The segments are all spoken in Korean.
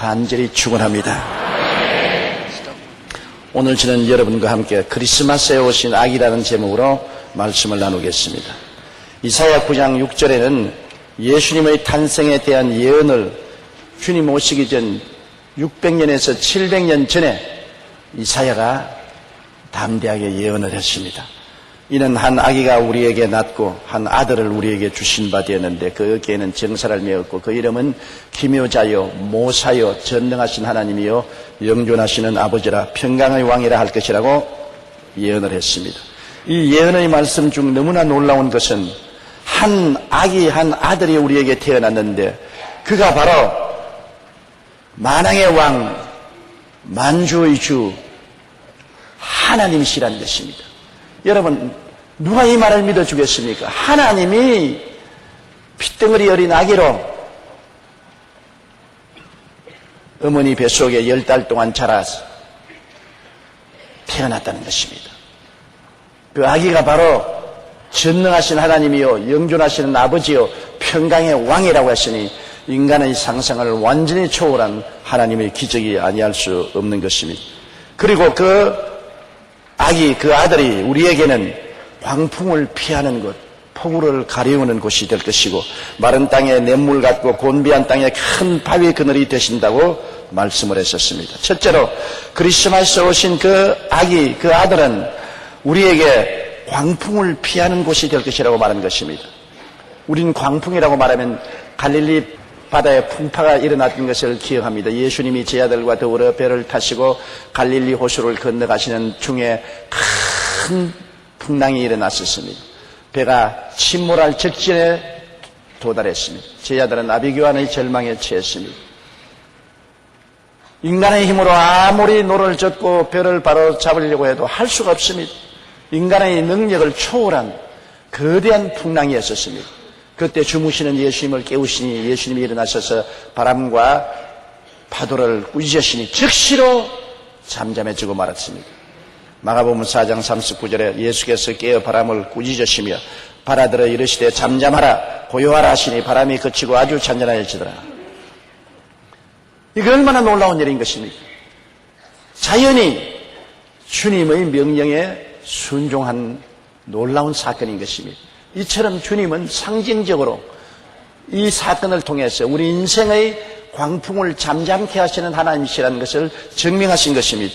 간절히 축원합니다. 오늘 저는 여러분과 함께 크리스마스에 오신 아기라는 제목으로 말씀을 나누겠습니다. 이사야 9장 6절에는 예수님의 탄생에 대한 예언을 주님 오시기 전 600년에서 700년 전에 이사야가 담대하게 예언을 했습니다. 이는 한 아기가 우리에게 낳고 한 아들을 우리에게 주신 바 되었는데 그에게는 정사를 메었고 그 이름은 기묘자요 모사요 전능하신 하나님이요 영존하시는 아버지라 평강의 왕이라 할 것이라고 예언을 했습니다. 이 예언의 말씀 중 너무나 놀라운 것은 한 아기 한 아들이 우리에게 태어났는데 그가 바로 만왕의 왕 만주의 주 하나님이시라는 것입니다. 여러분 누가 이 말을 믿어주겠습니까? 하나님이 핏덩어리 어린 아기로 어머니 뱃속에 10달 동안 자라서 태어났다는 것입니다. 그 아기가 바로 전능하신 하나님이요 영존하시는 아버지요 평강의 왕이라고 했으니 인간의 상상을 완전히 초월한 하나님의 기적이 아니할 수 없는 것입니다. 그리고 그 아기, 그 아들이 우리에게는 광풍을 피하는 곳, 폭우를 가려우는 곳이 될 것이고 마른 땅에 냇물 같고 곤비한 땅에 큰 바위 그늘이 되신다고 말씀을 했었습니다. 첫째로 크리스마스에 오신 그 아기, 그 아들은 우리에게 광풍을 피하는 곳이 될 것이라고 말한 것입니다. 우린 광풍이라고 말하면 갈릴리 바다에 풍파가 일어났던 것을 기억합니다. 예수님이 제 아들과 더불어 배를 타시고 갈릴리 호수를 건너가시는 중에 큰 풍랑이 일어났었습니다. 배가 침몰할 직전에 도달했습니다. 제 아들은 아비규환의 절망에 처했습니다. 인간의 힘으로 아무리 노를 젓고 배를 바로 잡으려고 해도 할 수가 없습니다. 인간의 능력을 초월한 거대한 풍랑이었습니다. 그때 주무시는 예수님을 깨우시니 예수님이 일어나셔서 바람과 파도를 꾸짖으시니 즉시로 잠잠해지고 말았습니다. 마가복음 4장 39절에 예수께서 깨어 바람을 꾸짖으시며 바라들어 이르시되 잠잠하라 고요하라 하시니 바람이 그치고 아주 잔잔해지더라. 이거 얼마나 놀라운 일인 것입니까? 자연이 주님의 명령에 순종한 놀라운 사건인 것입니다. 이처럼 주님은 상징적으로 이 사건을 통해서 우리 인생의 광풍을 잠잠케 하시는 하나님이시라는 것을 증명하신 것입니다.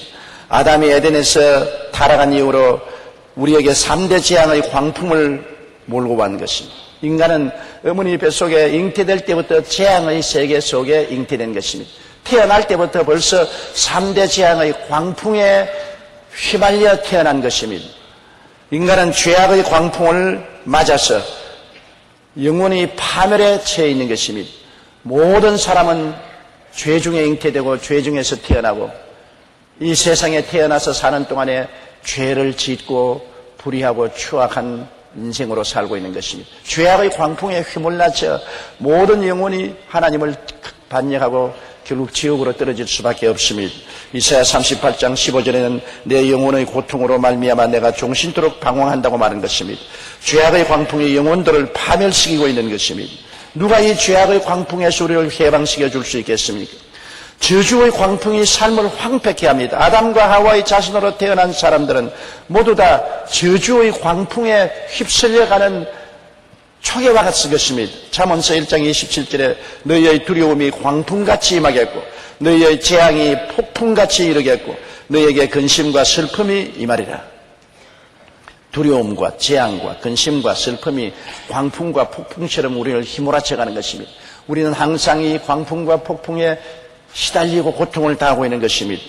아담이 에덴에서 타락한 이후로 우리에게 3대 재앙의 광풍을 몰고 간 것입니다. 인간은 어머니 뱃속에 잉태될 때부터 재앙의 세계 속에 잉태된 것입니다. 태어날 때부터 벌써 3대 재앙의 광풍에 휘말려 태어난 것입니다. 인간은 죄악의 광풍을 맞아서 영원히 파멸에 처해 있는 것입니다. 모든 사람은 죄 중에 잉태되고 죄 중에서 태어나고 이 세상에 태어나서 사는 동안에 죄를 짓고 불의하고 추악한 인생으로 살고 있는 것입니다. 죄악의 광풍에 휘몰라쳐 모든 영혼이 하나님을 반역하고 결국 지옥으로 떨어질 수밖에 없습니다. 이사야 38장 15절에는 내 영혼의 고통으로 말미암아 내가 종신토록 방황한다고 말한 것입니다. 죄악의 광풍이 영혼들을 파멸시키고 있는 것입니다. 누가 이 죄악의 광풍에서 우리를 해방시켜 줄 수 있겠습니까? 저주의 광풍이 삶을 황폐케 합니다. 아담과 하와의 자손으로 태어난 사람들은 모두 다 저주의 광풍에 휩쓸려가는 초계와 같은 것입니다. 잠언서 1장 27절에 너희의 두려움이 광풍같이 임하겠고 너희의 재앙이 폭풍같이 이르겠고 너희에게 근심과 슬픔이 임하리라. 두려움과 재앙과 근심과 슬픔이 광풍과 폭풍처럼 우리를 휘몰아쳐가는 것입니다. 우리는 항상 이 광풍과 폭풍에 시달리고 고통을 당하고 있는 것입니다.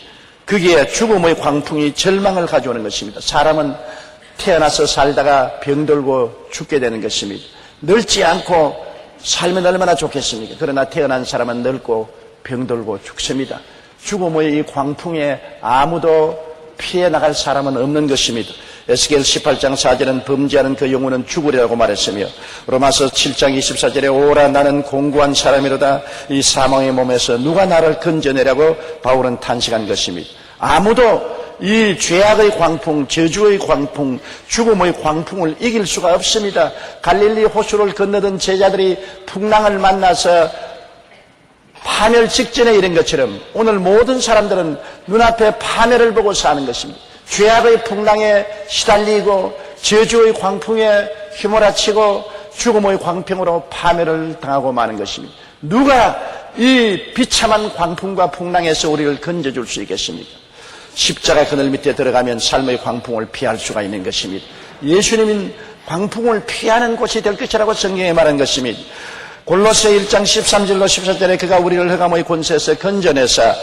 거기에 죽음의 광풍이 절망을 가져오는 것입니다. 사람은 태어나서 살다가 병들고 죽게 되는 것입니다. 늙지 않고 살면 얼마나 좋겠습니까? 그러나 태어난 사람은 늙고 병들고 죽습니다. 죽음의 이 광풍에 아무도 피해 나갈 사람은 없는 것입니다. 에스겔 18장 4절은 범죄하는 그 영혼은 죽으리라고 말했으며 로마서 7장 24절에 오라 나는 공고한 사람이로다 이 사망의 몸에서 누가 나를 건져내라고 바울은 탄식한 것입니다. 아무도 이 죄악의 광풍, 저주의 광풍, 죽음의 광풍을 이길 수가 없습니다. 갈릴리 호수를 건너던 제자들이 풍랑을 만나서 파멸 직전에 이른 것처럼 오늘 모든 사람들은 눈앞에 파멸을 보고 사는 것입니다. 죄악의 풍랑에 시달리고 저주의 광풍에 휘몰아치고 죽음의 광풍으로 파멸을 당하고 마는 것입니다. 누가 이 비참한 광풍과 풍랑에서 우리를 건져줄 수 있겠습니까? 십자가 그늘 밑에 들어가면 삶의 광풍을 피할 수가 있는 것입니다. 예수님은 광풍을 피하는 곳이 될 것이라고 성경에 말한 것입니다. 골로새 1장 13절로 14절에 그가 우리를 흑암의 권세에서 건져내사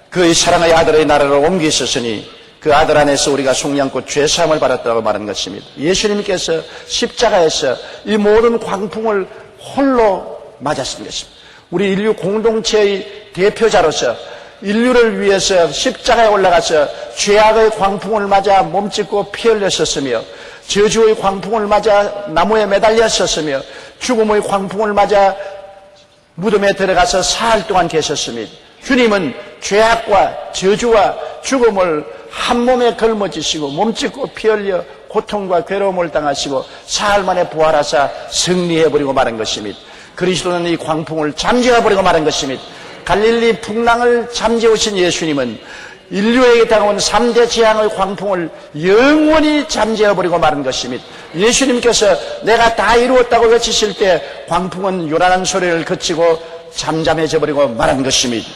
그의 사랑의 아들의 나라로 옮기셨으니 그 아들 안에서 우리가 속량고 죄사함을 받았다고 말한 것입니다. 예수님께서 십자가에서 이 모든 광풍을 홀로 맞았던 것입니다. 우리 인류 공동체의 대표자로서 인류를 위해서 십자가에 올라가서 죄악의 광풍을 맞아 몸짓고 피 흘렸었으며 저주의 광풍을 맞아 나무에 매달렸었으며 죽음의 광풍을 맞아 무덤에 들어가서 사흘 동안 계셨습니다. 주님은 죄악과 저주와 죽음을 한 몸에 걸머지시고 몸짓고 피 흘려 고통과 괴로움을 당하시고 사흘 만에 부활하사 승리해버리고 말한 것입니다. 그리스도는 이 광풍을 잠재워버리고 말한 것입니다. 갈릴리 풍랑을 잠재우신 예수님은 인류에게 다가온 3대 재앙의 광풍을 영원히 잠재워버리고 말한 것입니다. 예수님께서 내가 다 이루었다고 외치실 때 광풍은 요란한 소리를 그치고 잠잠해져버리고 말한 것입니다.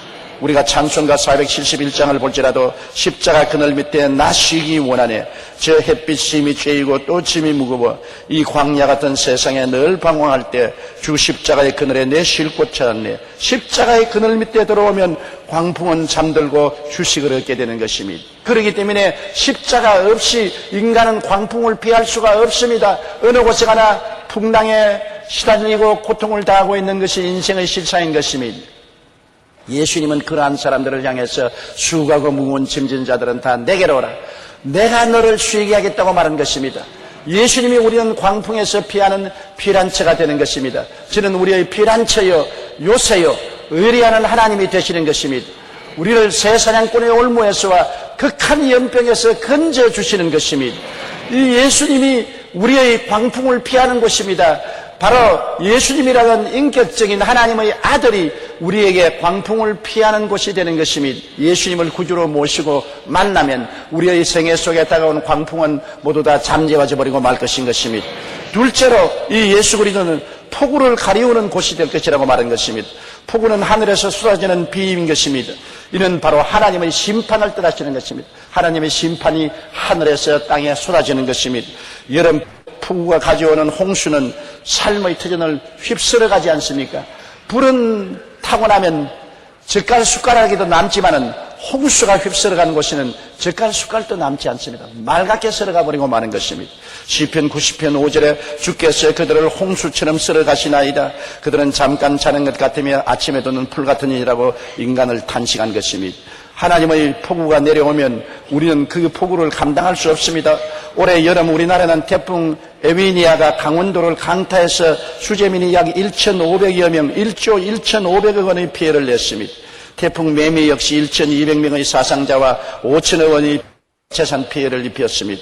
우리가 찬송가 471장을 볼지라도 십자가 그늘 밑에 나 쉬기 원하네. 저 햇빛이 이미 죄이고 또 짐이 무거워 이 광야 같은 세상에 늘 방황할 때 주 십자가의 그늘에 내 쉴 곳 찾았네. 십자가의 그늘 밑에 들어오면 광풍은 잠들고 휴식을 얻게 되는 것입니다. 그렇기 때문에 십자가 없이 인간은 광풍을 피할 수가 없습니다. 어느 곳에 가나 풍랑에 시달리고 고통을 당하고 있는 것이 인생의 실상인 것입니다. 예수님은 그러한 사람들을 향해서 수고하고 무거운 짐진 자들은 다 내게로 오라. 내가 너를 쉬게 하겠다고 말한 것입니다. 예수님이 우리는 광풍에서 피하는 피난처가 되는 것입니다. 저는 우리의 피난처요 요새요 의리하는 하나님이 되시는 것입니다. 우리를 새 사냥꾼의 올무에서와 극한 연병에서 건져주시는 것입니다. 이 예수님이 우리의 광풍을 피하는 곳입니다. 바로 예수님이라는 인격적인 하나님의 아들이 우리에게 광풍을 피하는 곳이 되는 것입니다. 예수님을 구주로 모시고 만나면 우리의 생애 속에 다가오는 광풍은 모두 다 잠재워져 버리고 말 것인 것입니다. 둘째로 이 예수 그리스도는 폭우를 가리우는 곳이 될 것이라고 말한 것입니다. 폭우는 하늘에서 쏟아지는 비임인 것입니다. 이는 바로 하나님의 심판을 뜻하시는 것입니다. 하나님의 심판이 하늘에서 땅에 쏟아지는 것입니다. 여름 폭우가 가져오는 홍수는 삶의 터전을 휩쓸어 가지 않습니까? 불은 타고 나면 젓갈 숟가락이도 남지만은 홍수가 휩쓸어 가는 곳에는 젓갈 숟갈도 남지 않습니다. 맑게 썰어가 버리고 마는 것입니다. 시편 90편 5절에 주께서 그들을 홍수처럼 썰어 가시나이다. 그들은 잠깐 자는 것 같으며 아침에 도는 풀 같은 이라고 인간을 탄식한 것입니다. 하나님의 폭우가 내려오면 우리는 그 폭우를 감당할 수 없습니다. 올해 여름 우리나라는 태풍 에비니아가 강원도를 강타해서 수재민이 약 1,500여 명, 1조 1,500억 원의 피해를 냈습니다. 태풍 매미 역시 1,200명의 사상자와 5천억 원의 재산 피해를 입혔습니다.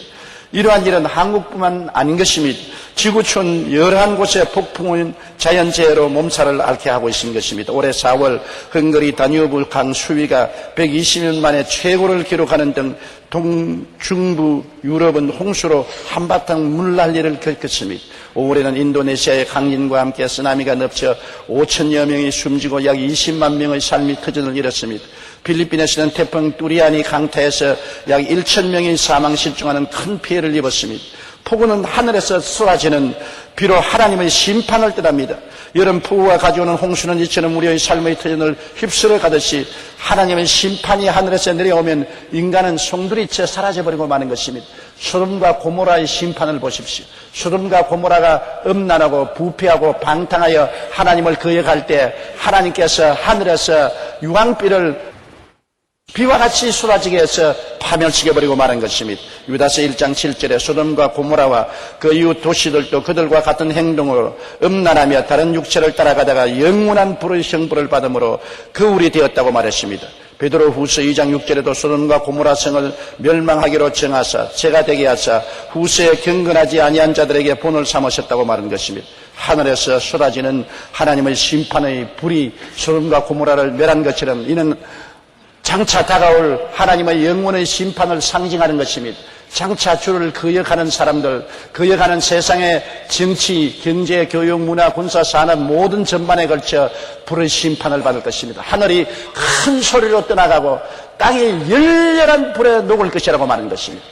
이러한 일은 한국뿐만 아닌 것입니다. 지구촌 11곳의 폭풍은 자연재해로 몸살을 앓게 하고 있는 것입니다. 올해 4월 헝가리 다뉴브 강 수위가 120년 만에 최고를 기록하는 등 동중부 유럽은 홍수로 한바탕 물난리를 겪었습니다. 5월에는 인도네시아의 강진과 함께 쓰나미가 넘쳐 5천여 명이 숨지고 약 20만 명의 삶이 터전을 잃었습니다. 필리핀에서는 태풍 뚜리안이 강타해서 약 1천 명이 사망 실종하는 큰 피해를 입었습니다. 폭우는 하늘에서 쏟아지는 비로 하나님의 심판을 뜻합니다. 여름 폭우가 가져오는 홍수는 이처럼 우리의 삶의 터전을 휩쓸어 가듯이 하나님의 심판이 하늘에서 내려오면 인간은 송두리째 사라져버리고 마는 것입니다. 소돔과 고모라의 심판을 보십시오. 소돔과 고모라가 음란하고 부패하고 방탕하여 하나님을 거역할 때 하나님께서 하늘에서 유황비를 비와 같이 쏟아지게 해서 파멸시켜버리고 말한 것입니다. 유다서 1장 7절에 소돔과 고모라와 그 이웃 도시들도 그들과 같은 행동으로 음란하며 다른 육체를 따라가다가 영원한 불의 형벌을 받음으로 거울이 되었다고 말했습니다. 베드로 후서 2장 6절에도 소돔과 고모라 성을 멸망하기로 정하사 죄가 되게 하사 후세에 경건하지 아니한 자들에게 본을 삼으셨다고 말한 것입니다. 하늘에서 쏟아지는 하나님의 심판의 불이 소돔과 고모라를 멸한 것처럼 이는 장차 다가올 하나님의 영원의 심판을 상징하는 것입니다. 장차 주를 거역하는 사람들, 거역하는 세상의 정치, 경제, 교육, 문화, 군사, 산업 모든 전반에 걸쳐 불의 심판을 받을 것입니다. 하늘이 큰 소리로 떠나가고 땅이 열렬한 불에 녹을 것이라고 말하는 것입니다.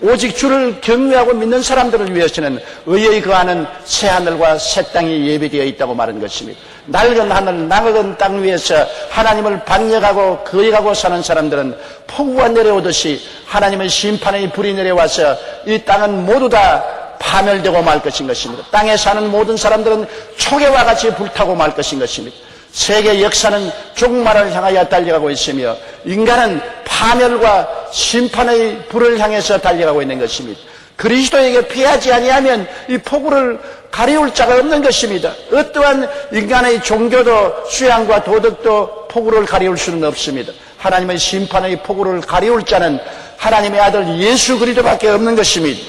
오직 주를 경외하고 믿는 사람들을 위해서는 의의 거하는 새 하늘과 새 땅이 예비되어 있다고 말하는 것입니다. 낡은 하늘, 낡은 땅 위에서 하나님을 반역하고 거역하고 사는 사람들은 폭우가 내려오듯이 하나님의 심판의 불이 내려와서 이 땅은 모두 다 파멸되고 말 것인 것입니다. 땅에 사는 모든 사람들은 초계와 같이 불타고 말 것인 것입니다. 세계 역사는 종말을 향하여 달려가고 있으며 인간은 파멸과 심판의 불을 향해서 달려가고 있는 것입니다. 그리스도에게 피하지 아니하면 이 폭우를 가리울 자가 없는 것입니다. 어떠한 인간의 종교도 수양과 도덕도 폭우를 가리울 수는 없습니다. 하나님의 심판의 폭우를 가리울 자는 하나님의 아들 예수 그리스도밖에 없는 것입니다.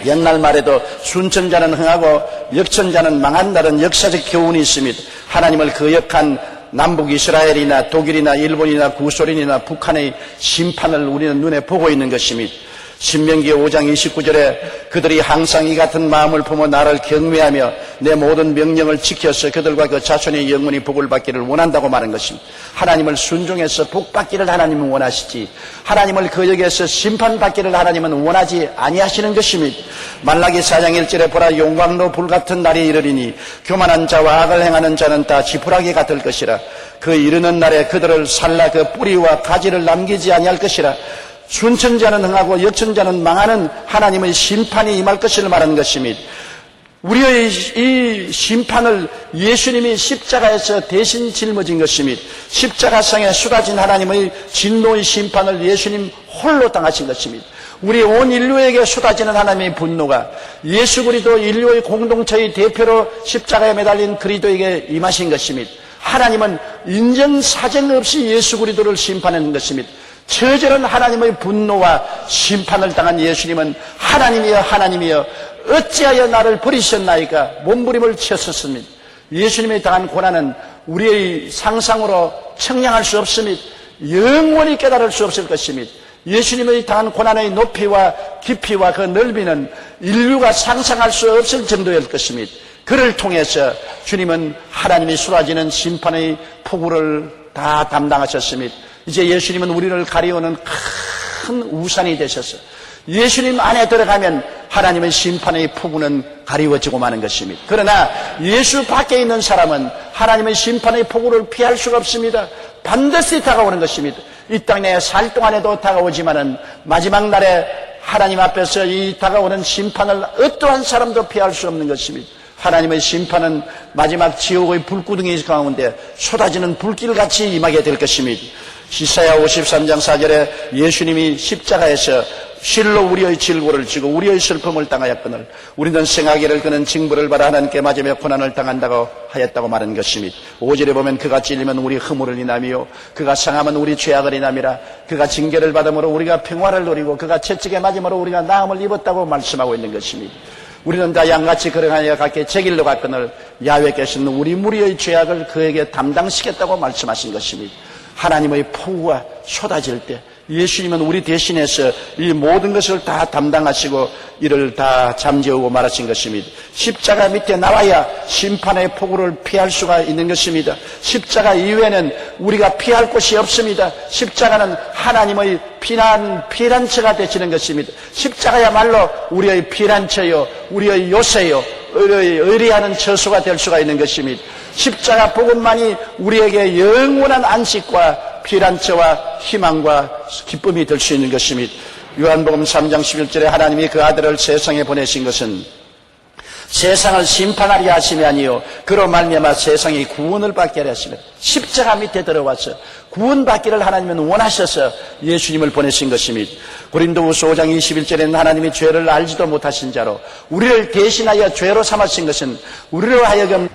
옛날 말에도 순천자는 흥하고 역천자는 망한다는 역사적 교훈이 있습니다. 하나님을 거역한 남북 이스라엘이나 독일이나 일본이나 구소련이나 북한의 심판을 우리는 눈에 보고 있는 것입니다. 신명기 5장 29절에 그들이 항상 이 같은 마음을 품어 나를 경외하며 내 모든 명령을 지켜서 그들과 그 자손의 영원히 복을 받기를 원한다고 말한 것입니다. 하나님을 순종해서 복 받기를 하나님은 원하시지 하나님을 거역해서 심판받기를 하나님은 원하지 아니하시는 것입니다. 말라기 4장 1절에 보라 용광로 불같은 날이 이르리니 교만한 자와 악을 행하는 자는 다 지푸라기 같을 것이라 그 이르는 날에 그들을 살라 그 뿌리와 가지를 남기지 아니할 것이라 순천자는 흥하고 역천자는 망하는 하나님의 심판이 임할 것을 말하는 것입니다. 우리의 이 심판을 예수님이 십자가에서 대신 짊어진 것입니다. 십자가상에 쏟아진 하나님의 진노의 심판을 예수님 홀로 당하신 것입니다. 우리 온 인류에게 쏟아지는 하나님의 분노가 예수 그리스도 인류의 공동체의 대표로 십자가에 매달린 그리스도에게 임하신 것입니다. 하나님은 인정사정 없이 예수 그리스도를 심판하는 것입니다. 처절한 하나님의 분노와 심판을 당한 예수님은 하나님이여 하나님이여 어찌하여 나를 버리셨나이까 몸부림을 치셨습니다. 예수님이 당한 고난은 우리의 상상으로 청량할 수 없습니다. 영원히 깨달을 수 없을 것입니다. 예수님의 당한 고난의 높이와 깊이와 그 넓이는 인류가 상상할 수 없을 정도일 것입니다. 그를 통해서 주님은 하나님이 쏟아지는 심판의 폭우를 다 담당하셨습니다. 이제 예수님은 우리를 가리우는 큰 우산이 되셔서 예수님 안에 들어가면 하나님의 심판의 폭우는 가리워지고 마는 것입니다. 그러나 예수 밖에 있는 사람은 하나님의 심판의 폭우를 피할 수가 없습니다. 반드시 다가오는 것입니다. 이 땅에 살 동안에도 다가오지만은 마지막 날에 하나님 앞에서 이 다가오는 심판을 어떠한 사람도 피할 수 없는 것입니다. 하나님의 심판은 마지막 지옥의 불구덩이 가운데 쏟아지는 불길같이 임하게 될 것입니다. 이사야 53장 4절에 예수님이 십자가에서 실로 우리의 질고를 지고 우리의 슬픔을 당하였거늘 우리는 생하기를 그는 징벌을 받아 하나님께 맞으며 고난을 당한다고 하였다고 말한 것입니다. 5절에 보면 그가 찔리면 우리 허물을 인하며 그가 상하면 우리 죄악을 인함이라 그가 징계를 받음으로 우리가 평화를 누리고 그가 채찍에 맞음으로 우리가 나음을 입었다고 말씀하고 있는 것입니다. 우리는 다 양같이 걸어가며 각기 제 길로 갔거늘 야훼께서는 우리 무리의 죄악을 그에게 담당시켰다고 말씀하신 것입니다. 하나님의 폭우가 쏟아질 때 예수님은 우리 대신해서 이 모든 것을 다 담당하시고 이를 다 잠재우고 말하신 것입니다. 십자가 밑에 나와야 심판의 폭우를 피할 수가 있는 것입니다. 십자가 이외에는 우리가 피할 곳이 없습니다. 십자가는 하나님의 피난처가 되시는 것입니다. 십자가야말로 우리의 피난처요 우리의 요새요 의리하는 처소가 될 수가 있는 것입니다. 십자가 복음만이 우리에게 영원한 안식과 피난처와 희망과 기쁨이 될 수 있는 것입니다. 요한복음 3장 11절에 하나님이 그 아들을 세상에 보내신 것은 세상을 심판하려 하심이 아니요 그로 말미암아 세상이 구원을 받게 하려 하시며 십자가 밑에 들어와서 구원받기를 하나님은 원하셔서 예수님을 보내신 것입니다. 고린도후서 5장 21절에는 하나님이 죄를 알지도 못하신 자로 우리를 대신하여 죄로 삼으신 것은 우리로 하여금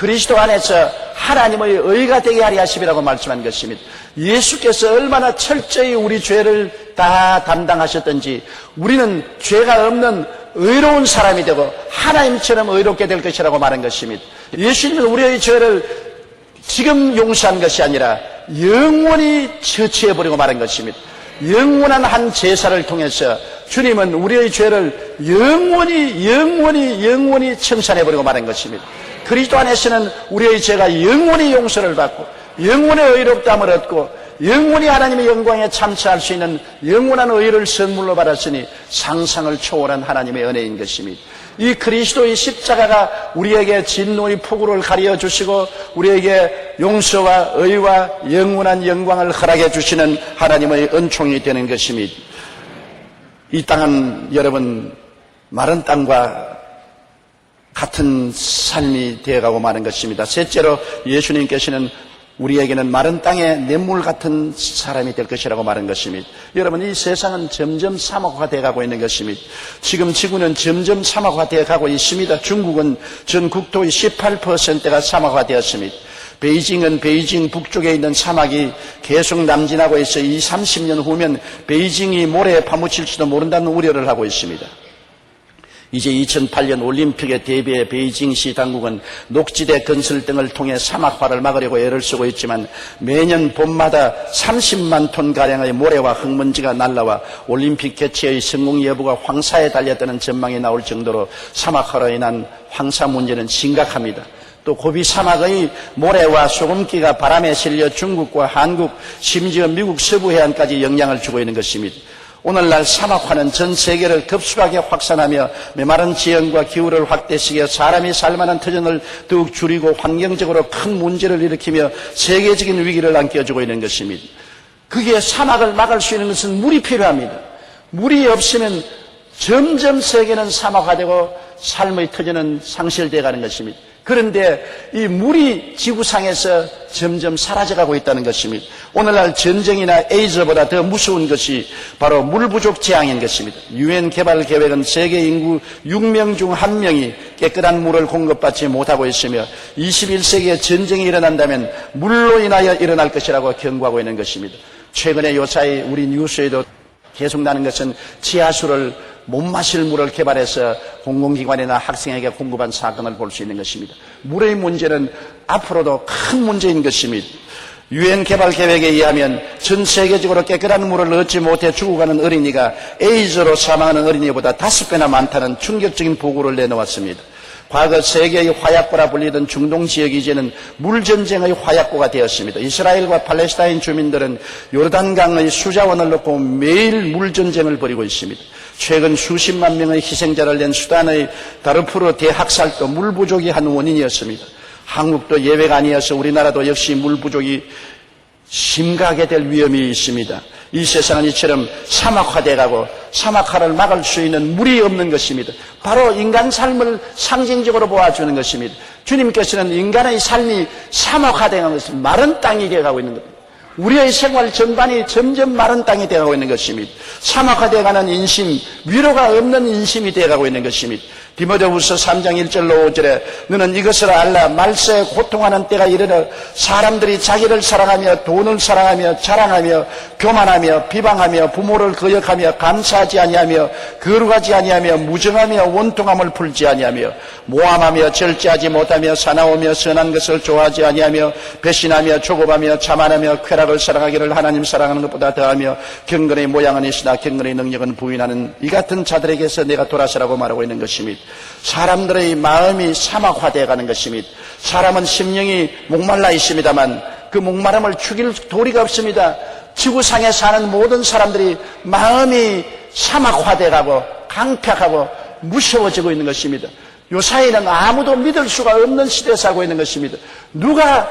그리스도 안에서 하나님의 의가 되게 하리 하심이라고 말씀한 것입니다. 예수께서 얼마나 철저히 우리 죄를 다 담당하셨던지 우리는 죄가 없는 의로운 사람이 되고 하나님처럼 의롭게 될 것이라고 말한 것입니다. 예수님은 우리의 죄를 지금 용서한 것이 아니라 영원히 처치해버리고 말한 것입니다. 영원한 한 제사를 통해서 주님은 우리의 죄를 영원히 청산해버리고 말한 것입니다. 그리스도 안에서는 우리의 죄가 영원히 용서를 받고 영원히 의롭다함을 얻고 영원히 하나님의 영광에 참여할 수 있는 영원한 의를 선물로 받았으니 상상을 초월한 하나님의 은혜인 것입니다. 이 그리스도의 십자가가 우리에게 진노의 폭우를 가려 주시고 우리에게 용서와 의와 영원한 영광을 허락해 주시는 하나님의 은총이 되는 것입니다. 이 땅은 여러분 마른 땅과 같은 삶이 되어가고 마는 것입니다. 셋째로 예수님께서는 우리에게는 마른 땅에 냇물 같은 사람이 될 것이라고 말한 것입니다. 여러분, 이 세상은 점점 사막화 되어가고 있는 것입니다. 지금 지구는 점점 사막화 되어가고 있습니다. 중국은 전 국토의 18%가 사막화 되었습니다. 베이징은 베이징 북쪽에 있는 사막이 계속 남진하고 있어 20-30년 후면 베이징이 모래에 파묻힐지도 모른다는 우려를 하고 있습니다. 이제 2008년 올림픽에 대비해 베이징시 당국은 녹지대 건설 등을 통해 사막화를 막으려고 애를 쓰고 있지만 매년 봄마다 30만 톤가량의 모래와 흙먼지가 날라와 올림픽 개최의 성공 여부가 황사에 달렸다는 전망이 나올 정도로 사막화로 인한 황사 문제는 심각합니다. 또 고비 사막의 모래와 소금기가 바람에 실려 중국과 한국 심지어 미국 서부 해안까지 영향을 주고 있는 것입니다. 오늘날 사막화는 전 세계를 급속하게 확산하며 메마른 지형과 기후를 확대시켜 사람이 살만한 터전을 더욱 줄이고 환경적으로 큰 문제를 일으키며 세계적인 위기를 안겨주고 있는 것입니다. 그게 사막을 막을 수 있는 것은 물이 필요합니다. 물이 없으면 점점 세계는 사막화되고 삶의 터전은 상실되어 가는 것입니다. 그런데 이 물이 지구상에서 점점 사라져가고 있다는 것입니다. 오늘날 전쟁이나 에이즈보다 더 무서운 것이 바로 물 부족 재앙인 것입니다. 유엔 개발 계획은 세계 인구 6명 중 1명이 깨끗한 물을 공급받지 못하고 있으며 21세기에 전쟁이 일어난다면 물로 인하여 일어날 것이라고 경고하고 있는 것입니다. 최근에 요사이 우리 뉴스에도 계속 나는 것은 지하수를 못 마실 물을 개발해서 공공기관이나 학생에게 공급한 사건을 볼 수 있는 것입니다. 물의 문제는 앞으로도 큰 문제인 것입니다. 유엔 개발 계획에 의하면 전 세계적으로 깨끗한 물을 얻지 못해 죽어가는 어린이가 에이즈로 사망하는 어린이보다 5배나 많다는 충격적인 보고를 내놓았습니다. 과거 세계의 화약고라 불리던 중동 지역이 이제는 물전쟁의 화약고가 되었습니다. 이스라엘과 팔레스타인 주민들은 요르단강의 수자원을 놓고 매일 물전쟁을 벌이고 있습니다. 최근 수십만 명의 희생자를 낸 수단의 다르푸르 대학살도 물 부족이 한 원인이었습니다. 한국도 예외가 아니어서 우리나라도 역시 물 부족이 심각하게 될 위험이 있습니다. 이 세상은 이처럼 사막화돼가고 사막화를 막을 수 있는 물이 없는 것입니다. 바로 인간 삶을 상징적으로 보아주는 것입니다. 주님께서는 인간의 삶이 사막화되는 것은 마른 땅이 되어가고 있는 겁니다. 우리의 생활 전반이 점점 마른 땅이 되어가고 있는 것입니다. 사막화되어가는 인심, 위로가 없는 인심이 되어가고 있는 것입니다. 디모데후서 3장 1절로 5절에 너는 이것을 알라. 말세에 고통하는 때가 이르러 사람들이 자기를 사랑하며 돈을 사랑하며 자랑하며 교만하며 비방하며 부모를 거역하며 감사하지 아니하며 거룩하지 아니하며 무정하며 원통함을 풀지 아니하며 모함하며 절제하지 못하며 사나우며 선한 것을 좋아하지 아니하며 배신하며 조급하며 자만하며 쾌락을 사랑하기를 하나님 사랑하는 것보다 더하며 경건의 모양은 있으나 경건의 능력은 부인하는 이 같은 자들에게서 내가 돌아서라고 말하고 있는 것입니다. 사람들의 마음이 사막화되어 가는 것입니다. 사람은 심령이 목말라 있습니다만 그 목마름을 죽일 도리가 없습니다. 지구상에 사는 모든 사람들이 마음이 사막화되어 가고 강팍하고 무서워지고 있는 것입니다. 요사이는 아무도 믿을 수가 없는 시대에 살고 있는 것입니다. 누가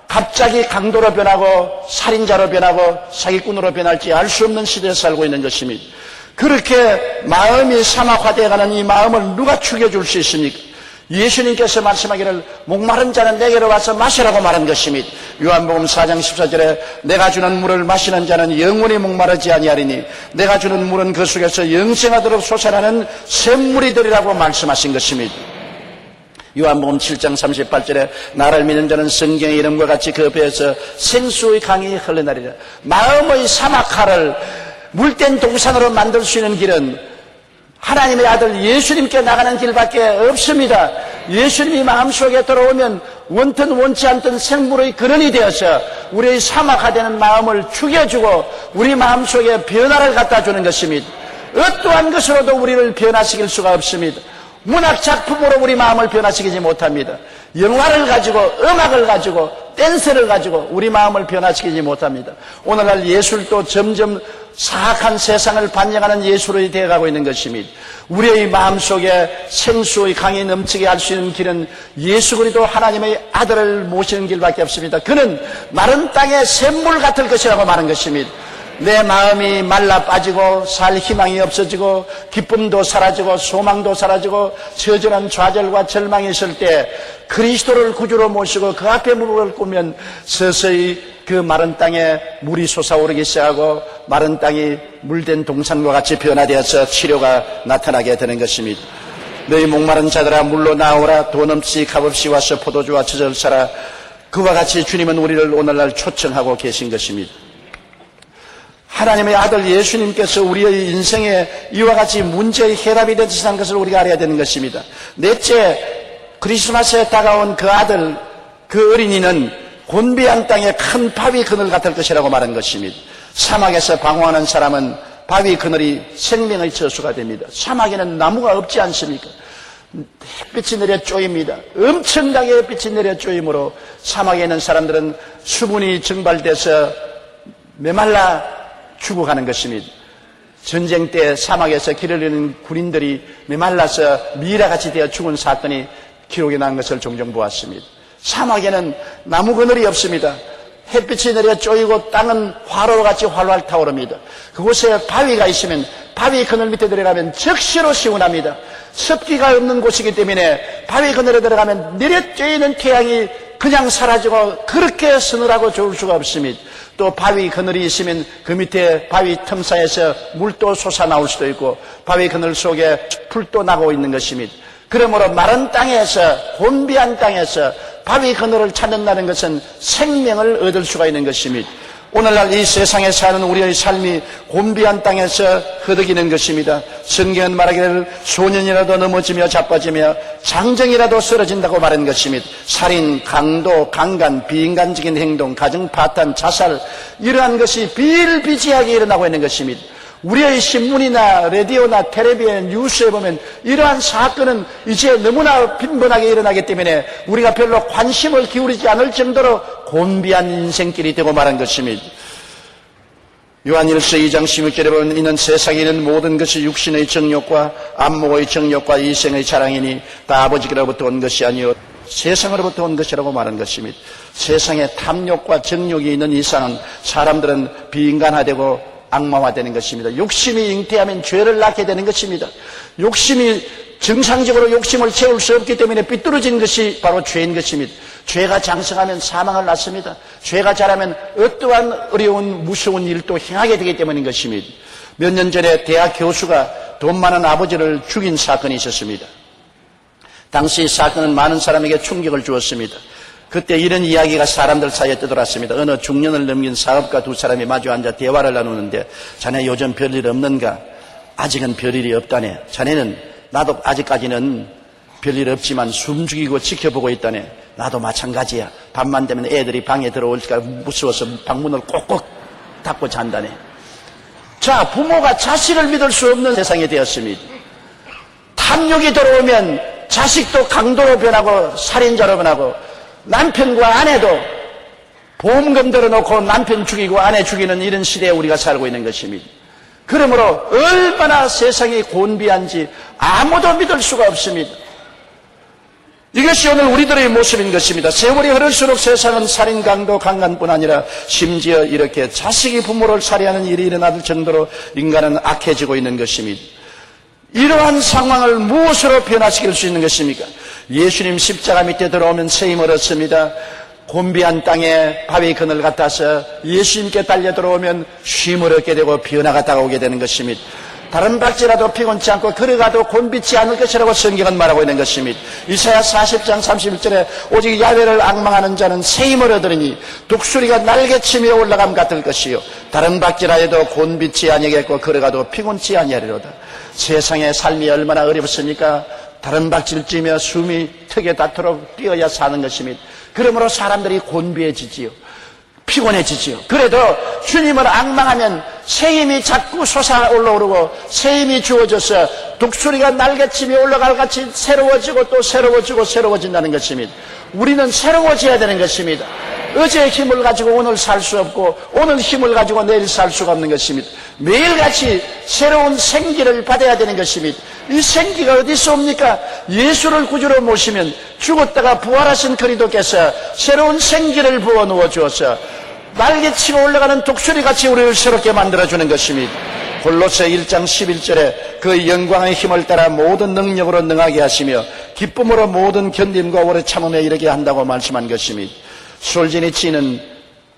갑자기 강도로 변하고 살인자로 변하고 사기꾼으로 변할지 알 수 없는 시대에 살고 있는 것입니다. 그렇게 마음이 사막화되어가는 이 마음을 누가 죽여줄 수 있습니까? 예수님께서 말씀하기를 목마른 자는 내게로 와서 마시라고 말한 것입니다. 요한복음 4장 14절에 내가 주는 물을 마시는 자는 영원히 목마르지 아니하리니 내가 주는 물은 그 속에서 영생하도록 솟아나는 샘물이 되리라고 말씀하신 것입니다. 요한복음 7장 38절에 나를 믿는 자는 성경의 이름과 같이 그 배에서 생수의 강이 흘러나리라. 마음의 사막화를 물된 동산으로 만들 수 있는 길은 하나님의 아들 예수님께 나가는 길밖에 없습니다. 예수님이 마음속에 들어오면 원든 원치 않던 생물의 근원이 되어서 우리의 사막화되는 마음을 죽여주고 우리 마음속에 변화를 갖다 주는 것입니다. 어떠한 것으로도 우리를 변화시킬 수가 없습니다. 문학 작품으로 우리 마음을 변화시키지 못합니다. 영화를 가지고, 음악을 가지고, 댄스를 가지고 우리 마음을 변화시키지 못합니다. 오늘날 예술도 점점 사악한 세상을 반영하는 예술이 되어가고 있는 것입니다. 우리의 마음속에 생수의 강이 넘치게 할 수 있는 길은 예수 그리스도 하나님의 아들을 모시는 길밖에 없습니다. 그는 마른 땅의 샘물 같을 것이라고 말한 것입니다. 내 마음이 말라 빠지고 살 희망이 없어지고 기쁨도 사라지고 소망도 사라지고 처절한 좌절과 절망이 있을 때 그리스도를 구주로 모시고 그 앞에 무릎을 꿇으면 서서히 그 마른 땅에 물이 솟아오르기 시작하고 마른 땅이 물된 동산과 같이 변화되어서 치료가 나타나게 되는 것입니다. 너희 목마른 자들아 물로 나오라. 돈 없이 값없이 와서 포도주와 젖을 사라. 그와 같이 주님은 우리를 오늘날 초청하고 계신 것입니다. 하나님의 아들 예수님께서 우리의 인생에 이와 같이 문제의 해답이 되시는 것을 우리가 알아야 되는 것입니다. 넷째, 크리스마스에 다가온 그 아들, 그 어린이는 곤비한 땅에 큰 바위 그늘 같을 것이라고 말한 것입니다. 사막에서 방황하는 사람은 바위 그늘이 생명의 저수가 됩니다. 사막에는 나무가 없지 않습니까? 햇빛이 내려 쪼입니다. 엄청나게 햇빛이 내려 쪼임으로 사막에 있는 사람들은 수분이 증발돼서 메말라 죽어가는 것입니다. 전쟁 때 사막에서 길을 잃는 군인들이 메말라서 미라같이 되어 죽은 사건이 기록이 난 것을 종종 보았습니다. 사막에는 나무 그늘이 없습니다. 햇빛이 내려 쪼이고 땅은 화로같이 활활 타오릅니다. 그곳에 바위가 있으면 바위 그늘 밑에 들어가면 적시로 시원합니다. 습기가 없는 곳이기 때문에 바위 그늘에 들어가면 내려 쪼이는 태양이 그냥 사라지고 그렇게 서늘하고 좋을 수가 없습니다. 또 바위 그늘이 있으면 그 밑에 바위 틈 사이에서 물도 솟아나올 수도 있고 바위 그늘 속에 풀도 나고 있는 것입니다. 그러므로 마른 땅에서 곤비한 땅에서 바위 그늘을 찾는다는 것은 생명을 얻을 수가 있는 것입니다. 오늘날 이 세상에 사는 우리의 삶이 곤비한 땅에서 허덕이는 것입니다. 성경은 말하기를 소년이라도 넘어지며 자빠지며 장정이라도 쓰러진다고 말한 것입니다. 살인, 강도, 강간, 비인간적인 행동, 가정 파탄, 자살 이러한 것이 비일비재하게 일어나고 있는 것입니다. 우리의 신문이나 라디오나 텔레비전 뉴스에 보면 이러한 사건은 이제 너무나 빈번하게 일어나기 때문에 우리가 별로 관심을 기울이지 않을 정도로 곤비한 인생길이 되고 말한 것입니다. 요한일서 2장 16절에 보면 이는 세상에 있는 모든 것이 육신의 정욕과 안목의 정욕과 이생의 자랑이니 다 아버지께로부터 온 것이 아니요 세상으로부터 온 것이라고 말한 것입니다. 세상에 탐욕과 정욕이 있는 이상은 사람들은 비인간화되고 악마화되는 것입니다. 욕심이 잉태하면 죄를 낳게 되는 것입니다. 욕심이 정상적으로 욕심을 채울 수 없기 때문에 삐뚤어진 것이 바로 죄인 것입니다. 죄가 장성하면 사망을 낳습니다. 죄가 자라면 어떠한 어려운 무서운 일도 행하게 되기 때문인 것입니다. 몇 년 전에 대학 교수가 돈 많은 아버지를 죽인 사건이 있었습니다. 당시 이 사건은 많은 사람에게 충격을 주었습니다. 그때 이런 이야기가 사람들 사이에 떠돌았습니다. 어느 중년을 넘긴 사업가 두 사람이 마주 앉아 대화를 나누는데 자네 요즘 별일 없는가? 아직은 별일이 없다네. 자네는 나도 아직까지는 별일 없지만 숨죽이고 지켜보고 있다네. 나도 마찬가지야. 밤만 되면 애들이 방에 들어올까 무서워서 방문을 꼭꼭 닫고 잔다네. 자, 부모가 자식을 믿을 수 없는 세상이 되었습니다. 탐욕이 들어오면 자식도 강도로 변하고 살인자로 변하고 남편과 아내도 보험금 들어놓고 남편 죽이고 아내 죽이는 이런 시대에 우리가 살고 있는 것입니다. 그러므로 얼마나 세상이 곤비한지 아무도 믿을 수가 없습니다. 이것이 오늘 우리들의 모습인 것입니다. 세월이 흐를수록 세상은 살인, 강도, 강간뿐 아니라 심지어 이렇게 자식이 부모를 살해하는 일이 일어날 정도로 인간은 악해지고 있는 것입니다. 이러한 상황을 무엇으로 변화시킬 수 있는 것입니까? 예수님 십자가 밑에 들어오면 세임을 얻습니다. 곤비한 땅에 바위 그늘 같아서 예수님께 달려 들어오면 쉼을 얻게 되고 변화가 다가오게 되는 것입니다. 다른 박지라도 피곤치 않고 걸어가도 곤비치 않을 것이라고 성경은 말하고 있는 것입니다. 이사야 40장 31절에 오직 야훼를 앙망하는 자는 새 힘을 얻으리니 독수리가 날개치며 올라감 같을 것이요 다른 박지라 해도 곤비치 아니하겠고 걸어가도 피곤치 아니하리로다. 세상의 삶이 얼마나 어렵습니까? 다른 박지를 찌며 숨이 턱에 닿도록 뛰어야 사는 것입니다. 그러므로 사람들이 곤비해지지요. 피곤해지지요. 그래도 주님을 앙망하면 새 힘이 자꾸 솟아 올라오르고 새 힘이 주어져서 독수리가 날개치며 올라갈 같이 새로워지고 또 새로워지고 새로워진다는 것입니다. 우리는 새로워져야 되는 것입니다. 어제의 힘을 가지고 오늘 살 수 없고 오늘 힘을 가지고 내일 살 수가 없는 것입니다. 매일같이 새로운 생기를 받아야 되는 것입니다. 이 생기가 어디서 옵니까? 예수를 구주로 모시면 죽었다가 부활하신 그리스도께서 새로운 생기를 부어넣어 주어서 날개치고 올라가는 독수리같이 우리를 새롭게 만들어주는 것입니다. 골로새 1장 11절에 그 영광의 힘을 따라 모든 능력으로 능하게 하시며 기쁨으로 모든 견딤과 오래 참음에 이르게 한다고 말씀한 것입니다. 솔제니치는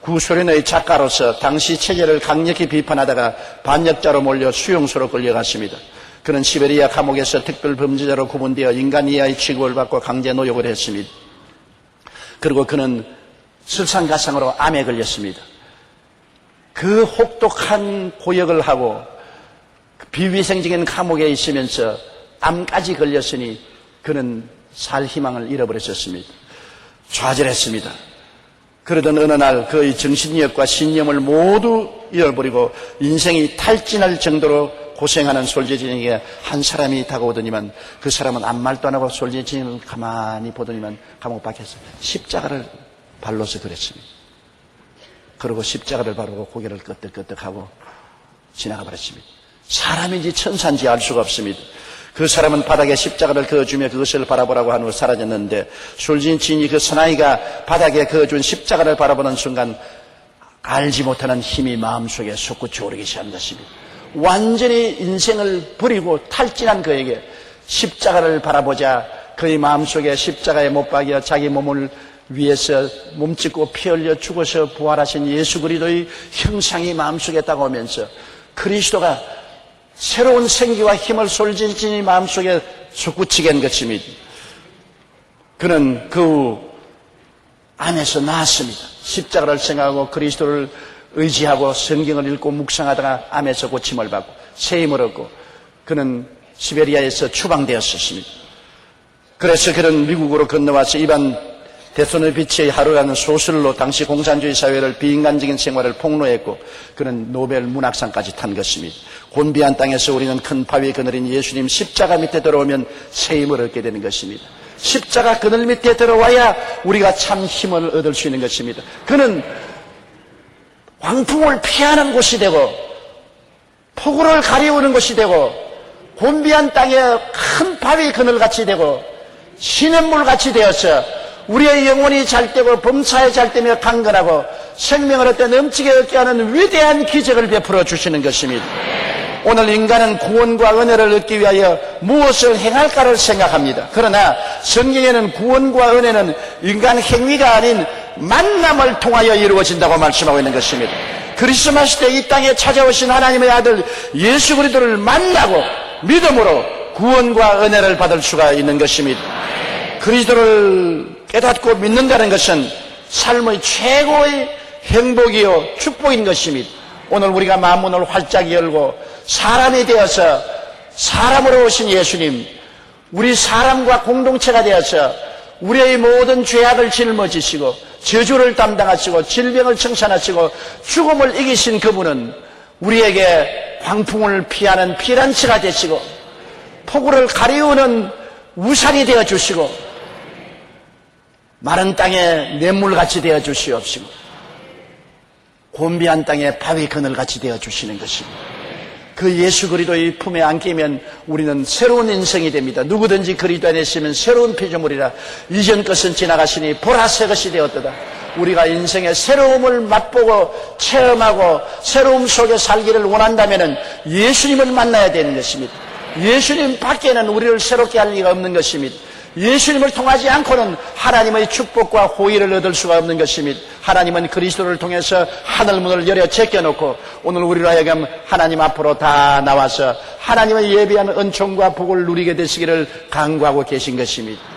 구소련의 작가로서 당시 체제를 강력히 비판하다가 반역자로 몰려 수용소로 끌려갔습니다. 그는 시베리아 감옥에서 특별 범죄자로 구분되어 인간 이하의 취급을 받고 강제 노역을 했습니다. 그리고 그는 설상가상으로 암에 걸렸습니다. 그 혹독한 고역을 하고 비위생적인 감옥에 있으면서 암까지 걸렸으니 그는 살 희망을 잃어버렸었습니다. 좌절했습니다. 그러던 어느 날 그의 정신력과 신념을 모두 잃어버리고 인생이 탈진할 정도로 고생하는 솔제니치에게 한 사람이 다가오더니만 그 사람은 아무 말도 안 하고 솔제니치를 가만히 보더니만 감옥 밖에서 십자가를 발로서 그랬습니다. 그리고 십자가를 바르고 고개를 끄덕끄덕하고 지나가 버렸습니다. 사람인지 천사인지 알 수가 없습니다. 그 사람은 바닥에 십자가를 그어주며 그것을 바라보라고 한 후 사라졌는데 솔제니치인이 그 사나이가 바닥에 그어준 십자가를 바라보는 순간 알지 못하는 힘이 마음속에 솟구쳐 오르기 시작한 것입니다. 완전히 인생을 버리고 탈진한 그에게 십자가를 바라보자 그의 마음속에 십자가에 못 박여 자기 몸을 위해서 몸짓고 피 흘려 죽어서 부활하신 예수 그리스도의 형상이 마음속에 다가오면서 그리스도가 새로운 생기와 힘을 솔제니치인의 마음속에 솟구치게 한 것입니다. 그는 그 안에서 나았습니다. 십자가를 생각하고 그리스도를 의지하고 성경을 읽고 묵상하다가 암에서 고침을 받고 새 힘을 얻고 그는 시베리아에서 추방되었습니다. 그래서 그는 미국으로 건너와서 이반 데스노비치의 하루라는 소설로 당시 공산주의 사회를 비인간적인 생활을 폭로했고 그는 노벨 문학상까지 탄 것입니다. 곤비한 땅에서 우리는 큰 바위 그늘인 예수님 십자가 밑에 들어오면 새 힘을 얻게 되는 것입니다. 십자가 그늘 밑에 들어와야 우리가 참 힘을 얻을 수 있는 것입니다. 그는 광풍을 피하는 곳이 되고 폭우를 가리우는 곳이 되고 곤비한 땅에 큰 바위 그늘같이 되고 시냇물같이 되어서 우리의 영혼이 잘되고 범사에 잘되며 강건하고 생명을 얻되 넘치게 얻게 하는 위대한 기적을 베풀어 주시는 것입니다. 오늘 인간은 구원과 은혜를 얻기 위하여 무엇을 행할까를 생각합니다. 그러나 성경에는 구원과 은혜는 인간 행위가 아닌 만남을 통하여 이루어진다고 말씀하고 있는 것입니다. 크리스마스 때 이 땅에 찾아오신 하나님의 아들 예수 그리스도를 만나고 믿음으로 구원과 은혜를 받을 수가 있는 것입니다. 그리스도를 깨닫고 믿는다는 것은 삶의 최고의 행복이요 축복인 것입니다. 오늘 우리가 마음문을 활짝 열고 사람이 되어서 사람으로 오신 예수님, 우리 사람과 공동체가 되어서 우리의 모든 죄악을 짊어지시고 저주를 담당하시고 질병을 청산하시고 죽음을 이기신 그분은 우리에게 광풍을 피하는 피난처가 되시고 폭우를 가리우는 우산이 되어주시고 마른 땅에 냇물같이 되어주시옵시고 곤비한 땅에 바위 그늘같이 되어주시는 것입니다. 그 예수 그리스도의 품에 안기면 우리는 새로운 인생이 됩니다. 누구든지 그리스도 안에 있으면 새로운 피조물이라 이전 것은 지나가시니 보라 새 것이 되었도다. 우리가 인생의 새로움을 맛보고 체험하고 새로움 속에 살기를 원한다면 예수님을 만나야 되는 것입니다. 예수님 밖에는 우리를 새롭게 할 리가 없는 것입니다. 예수님을 통하지 않고는 하나님의 축복과 호의를 얻을 수가 없는 것입니다. 하나님은 그리스도를 통해서 하늘문을 열어 제껴놓고 오늘 우리로 하여금 하나님 앞으로 다 나와서 하나님의 예비한 은총과 복을 누리게 되시기를 간구하고 계신 것입니다.